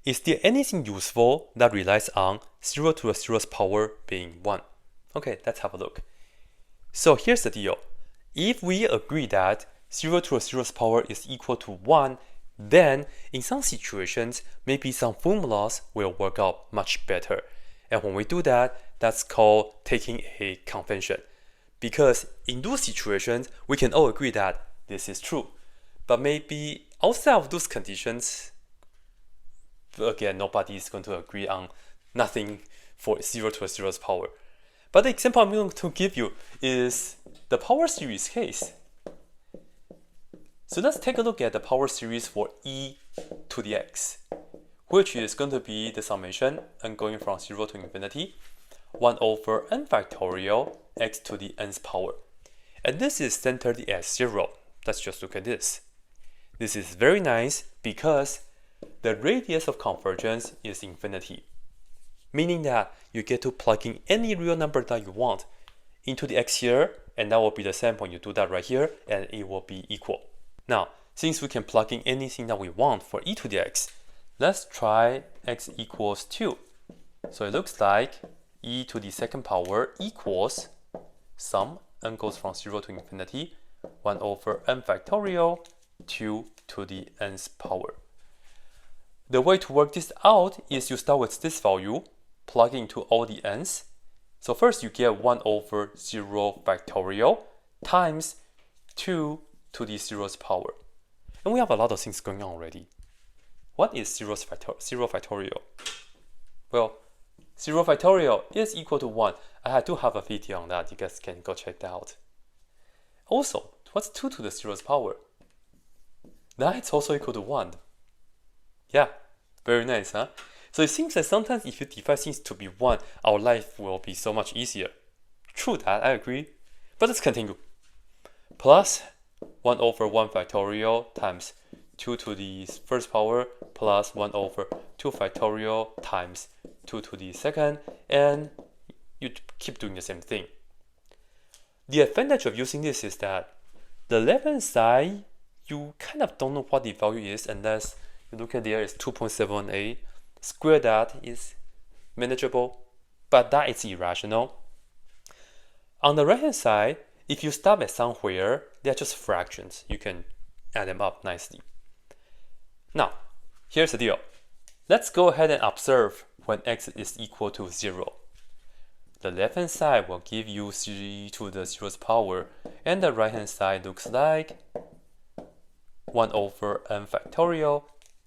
Is there anything useful that relies on 0 to the 0th power being 1? Okay, let's have a look. So here's the deal. If we agree that 0 to the 0th power is equal to 1, then in some situations, maybe some formulas will work out much better. And when we do that, that's called taking a convention. Because in those situations, we can all agree that this is true. But maybe outside of those conditions, again, nobody is going to agree on nothing for 0 to the 0th power. But the example I'm going to give you is the power series case. So let's take a look at the power series for e to the x, which is going to be the summation and going from 0 to infinity, 1 over n factorial x to the nth power. And this is centered at 0. Let's just look at this. This is very nice because the radius of convergence is infinity, meaning that you get to plug in any real number that you want into the x here, and that will be the same when you do that right here, and it will be equal. Now, since we can plug in anything that we want for e to the x, let's try x equals 2. So it looks like e to the second power equals sum, n goes from 0 to infinity, 1 over n factorial, 2 to the nth power. The way to work this out is you start with this value, plug into all the n's. So first you get 1 over 0 factorial times 2 to the 0th power. And we have a lot of things going on already. What is 0 factorial? Well, 0 factorial is equal to 1. I do have a video on that. You guys can go check that out. Also, what's 2 to the 0th power? That's also equal to 1. Yeah, very nice, huh? So it seems that sometimes if you divide things to be 1, our life will be so much easier. True that, I agree. But let's continue. Plus 1 over 1 factorial times 2 to the first power plus 1 over 2 factorial times 2 to the second, and you keep doing the same thing. The advantage of using this is that the left-hand side, you kind of don't know what the value is unless you look at there is 2.78. Square that is manageable, but that is irrational. On the right-hand side, if you stop at somewhere, they're just fractions. You can add them up nicely. Now, here's the deal. Let's go ahead and observe when x is equal to 0. The left-hand side will give you 3 to the 0th power, and the right-hand side looks like 1 over n factorial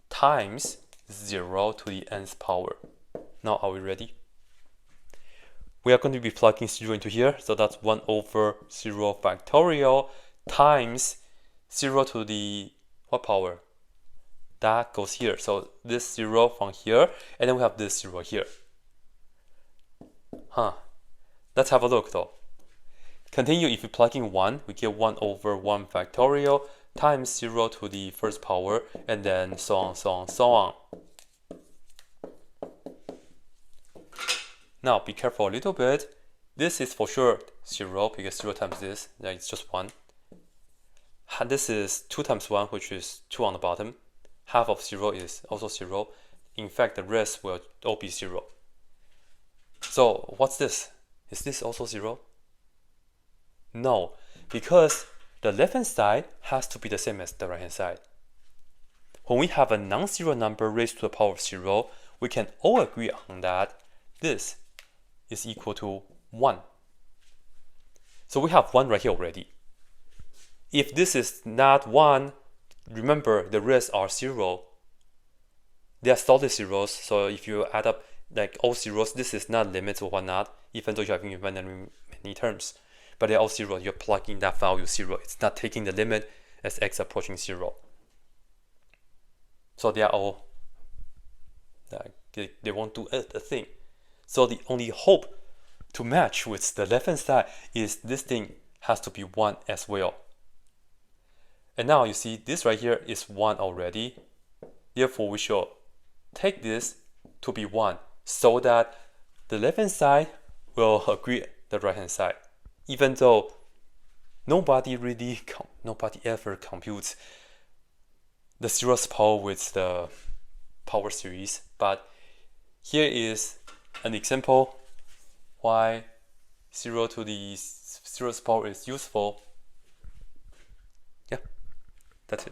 times 0 to the nth power. Now, are we ready? We are going to be plugging 0 into here, so that's 1 over 0 factorial times 0 to the what power? That goes here. So this 0 from here, and then we have this 0 here. Let's have a look though. Continue, if you plug in 1, we get 1 over 1 factorial times 0 to the first power, and then so on, so on, so on. Now, be careful a little bit. This is for sure 0, because 0 times this, it's just 1. And this is 2 times 1, which is 2 on the bottom. Half of 0 is also 0. In fact, the rest will all be 0. So, what's this? Is this also 0? No, because the left-hand side has to be the same as the right-hand side. When we have a non-zero number raised to the power of 0, we can all agree on that this is equal to 1. So we have 1 right here already. If this is not 1, remember the rest are 0. They are solid zeros, so if you add up like all zeros, this is not limits or whatnot, even though you have infinitely many terms. But they're all 0, you're plugging that value 0. It's not taking the limit as x approaching 0. So they are all, they won't do a thing. So the only hope to match with the left-hand side is this thing has to be 1 as well. And now you see this right here is 1 already. Therefore, we should take this to be 1 so that the left-hand side will agree the right-hand side. Even though nobody ever computes the 0th power with the power series, but here is an example why 0 to the 0th power is useful. Yeah, that's it.